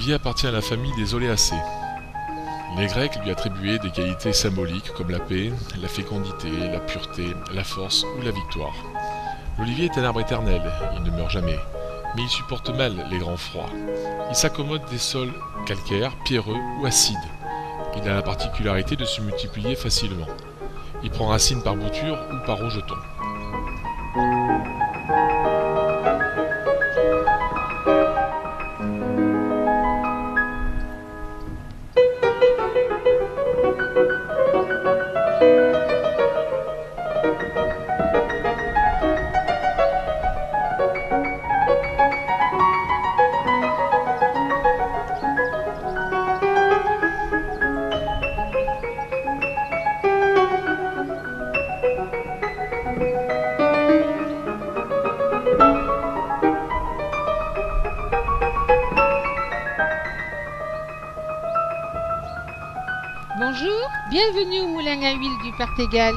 L'olivier appartient à la famille des oléacées. Les Grecs lui attribuaient des qualités symboliques comme la paix, la fécondité, la pureté, la force ou la victoire. L'olivier est un arbre éternel, il ne meurt jamais, mais il supporte mal les grands froids. Il s'accommode des sols calcaires, pierreux ou acides. Il a la particularité de se multiplier facilement. Il prend racine par bouture ou par rejeton. Bonjour, bienvenue au moulin à huile du Partégale.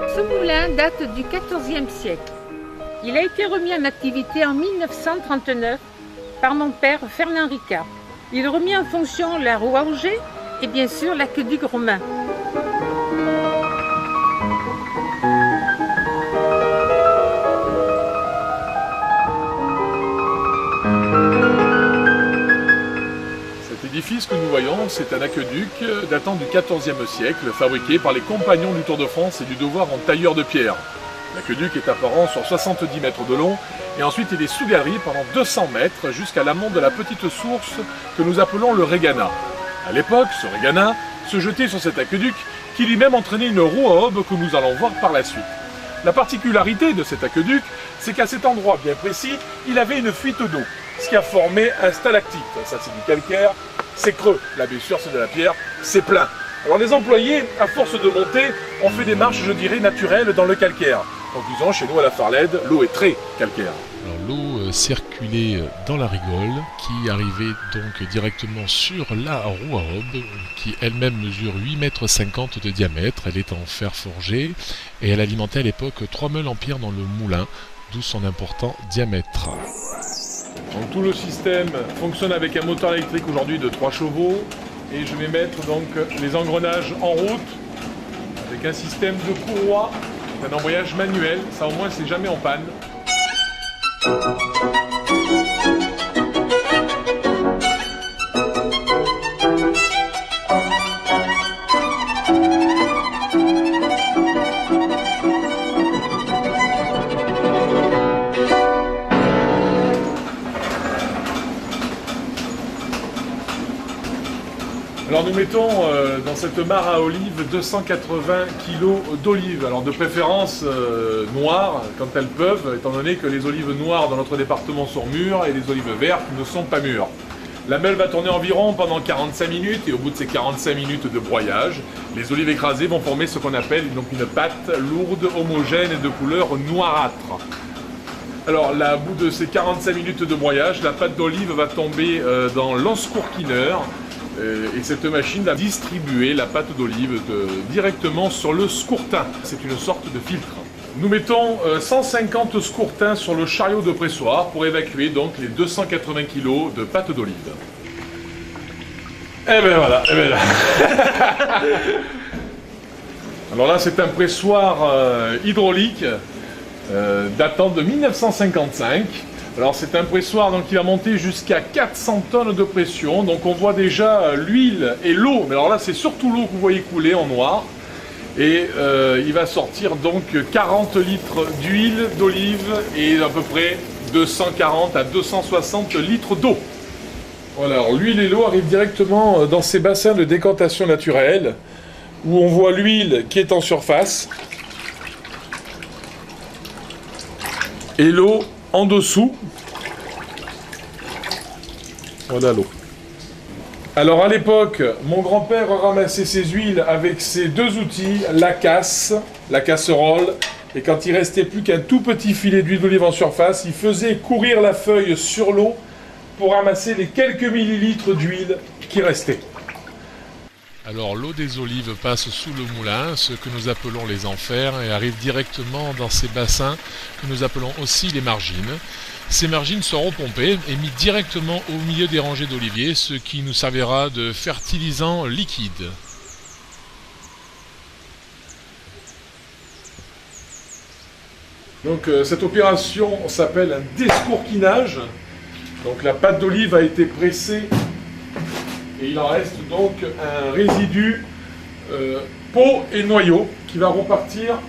Ce moulin date du XIVe siècle. Il a été remis en activité en 1939 par mon père Fernand Ricard. Il remet en fonction la roue à auger et bien sûr l'aqueduc romain. L'édifice que nous voyons, c'est un aqueduc datant du XIVe siècle, fabriqué par les compagnons du Tour de France et du Devoir en tailleur de pierre. L'aqueduc est apparent sur 70 mètres de long et ensuite il est sous-galerie pendant 200 mètres jusqu'à l'amont de la petite source que nous appelons le Régana. À l'époque, ce Régana se jetait sur cet aqueduc qui lui-même entraînait une roue à aube que nous allons voir par la suite. La particularité de cet aqueduc, c'est qu'à cet endroit bien précis, il avait une fuite d'eau, ce qui a formé un stalactite. Ça c'est du calcaire, c'est creux. Là bien sûr c'est de la pierre, c'est plein. Alors les employés, à force de monter, ont fait des marches, je dirais, naturelles dans le calcaire. Conclusion, chez nous à la Farlède, l'eau est très calcaire. L'eau circulait dans la rigole, qui arrivait donc directement sur la roue à aube, qui elle-même mesure 8,50 m de diamètre. Elle est en fer forgé et elle alimentait à l'époque 3 meules en pierre dans le moulin, d'où son important diamètre. Donc tout le système fonctionne avec un moteur électrique aujourd'hui de 3 chevaux et je vais mettre donc les engrenages en route avec un système de courroie, un embrayage manuel, ça au moins c'est jamais en panne. Alors nous mettons dans cette mare à olives 280 kg d'olives, alors de préférence noires quand elles peuvent, étant donné que les olives noires dans notre département sont mûres et les olives vertes ne sont pas mûres. La meule va tourner environ pendant 45 minutes et au bout de ces 45 minutes de broyage, les olives écrasées vont former ce qu'on appelle donc une pâte lourde, homogène et de couleur noirâtre. Alors là, au bout de ces 45 minutes de broyage, la pâte d'olive va tomber dans l'enskourkineur. Et cette machine va distribuer la pâte d'olive directement sur le scourtin. C'est une sorte de filtre. Nous mettons 150 scourtins sur le chariot de pressoir pour évacuer donc les 280 kg de pâte d'olive. Et ben voilà, et ben là. Alors là, c'est un pressoir hydraulique datant de 1955. Alors c'est un pressoir donc, qui va monter jusqu'à 400 tonnes de pression. Donc on voit déjà l'huile et l'eau. Mais alors là c'est surtout l'eau que vous voyez couler en noir. Et il va sortir donc 40 litres d'huile d'olive et à peu près 240 à 260 litres d'eau. Voilà, alors l'huile et l'eau arrivent directement dans ces bassins de décantation naturelle où on voit l'huile qui est en surface et l'eau en dessous. Voilà l'eau. Alors à l'époque, mon grand-père ramassait ses huiles avec ces deux outils, la casse, la casserole, et quand il restait plus qu'un tout petit filet d'huile d'olive en surface, il faisait courir la feuille sur l'eau pour ramasser les quelques millilitres d'huile qui restaient. Alors l'eau des olives passe sous le moulin, ce que nous appelons les enfers, et arrive directement dans ces bassins que nous appelons aussi les margines. Ces margines seront pompées et mises directement au milieu des rangées d'oliviers, ce qui nous servira de fertilisant liquide. Donc cette opération s'appelle un descourquinage. Donc la pâte d'olive a été pressée et il en reste donc un résidu peau et noyau qui va repartir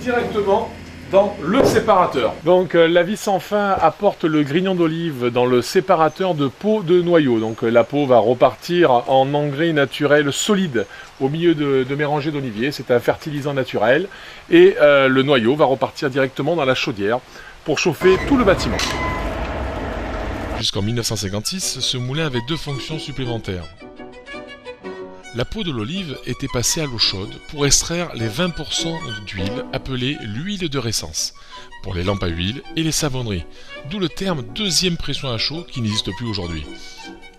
directement dans le séparateur. Donc la vie sans fin apporte le grignon d'olive dans le séparateur de peau de noyau. Donc la peau va repartir en engrais naturel solide au milieu de mes rangées d'oliviers. C'est un fertilisant naturel. Et le noyau va repartir directement dans la chaudière pour chauffer tout le bâtiment. Jusqu'en 1956, ce moulin avait deux fonctions supplémentaires. La peau de l'olive était passée à l'eau chaude pour extraire les 20% d'huile appelée l'huile de récence, pour les lampes à huile et les savonneries, d'où le terme deuxième pression à chaud qui n'existe plus aujourd'hui.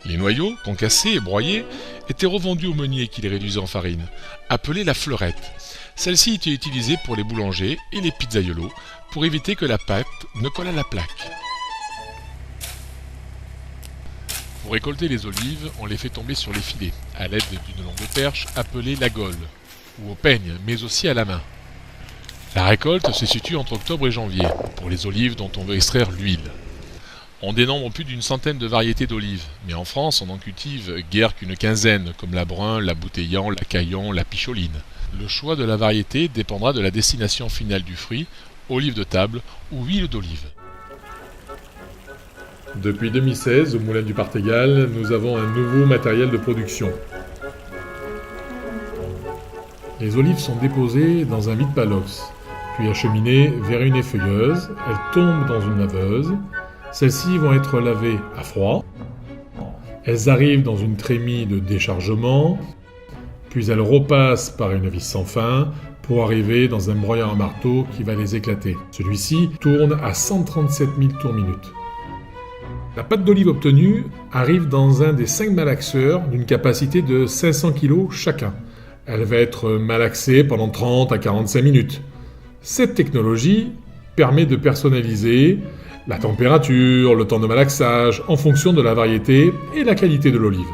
Les noyaux, concassés et broyés, étaient revendus aux meuniers qui les réduisaient en farine, appelée la fleurette. Celle-ci était utilisée pour les boulangers et les pizzaiolos pour éviter que la pâte ne colle à la plaque. Pour récolter les olives, on les fait tomber sur les filets, à l'aide d'une longue perche appelée la gaule, ou au peigne, mais aussi à la main. La récolte se situe entre octobre et janvier, pour les olives dont on veut extraire l'huile. On dénombre plus d'une centaine de variétés d'olives, mais en France on en cultive guère qu'une quinzaine, comme la brun, la bouteillant, la caillon, la picholine. Le choix de la variété dépendra de la destination finale du fruit, olive de table ou huile d'olive. Depuis 2016, au Moulin du Partégal, nous avons un nouveau matériel de production. Les olives sont déposées dans un vide-palox, puis acheminées vers une effeuilleuse. Elles tombent dans une laveuse. Celles-ci vont être lavées à froid. Elles arrivent dans une trémie de déchargement, puis elles repassent par une vis sans fin pour arriver dans un broyeur à marteau qui va les éclater. Celui-ci tourne à 137 000 tours minute. La pâte d'olive obtenue arrive dans un des 5 malaxeurs d'une capacité de 500 kg chacun. Elle va être malaxée pendant 30 à 45 minutes. Cette technologie permet de personnaliser la température, le temps de malaxage en fonction de la variété et la qualité de l'olive.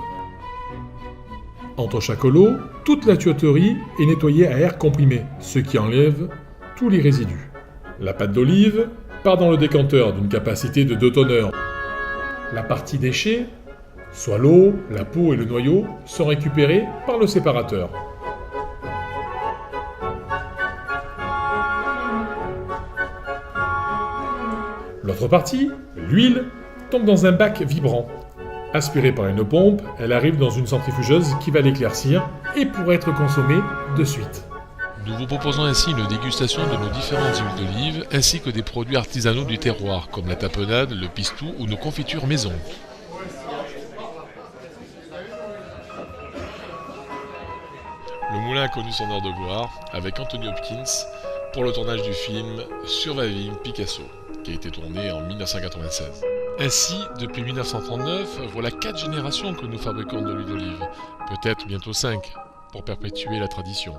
Entre chaque lot, toute la tuyauterie est nettoyée à air comprimé, ce qui enlève tous les résidus. La pâte d'olive part dans le décanteur d'une capacité de 2 tonneurs. La partie déchets, soit l'eau, la peau et le noyau, sont récupérés par le séparateur. L'autre partie, l'huile, tombe dans un bac vibrant. Aspirée par une pompe, elle arrive dans une centrifugeuse qui va l'éclaircir et pourra être consommée de suite. Nous vous proposons ainsi une dégustation de nos différentes huiles d'olive ainsi que des produits artisanaux du terroir comme la tapenade, le pistou ou nos confitures maison. Le moulin a connu son heure de gloire avec Anthony Hopkins pour le tournage du film Surviving Picasso qui a été tourné en 1996. Ainsi, depuis 1939, voilà 4 générations que nous fabriquons de l'huile d'olive, peut-être bientôt 5, pour perpétuer la tradition.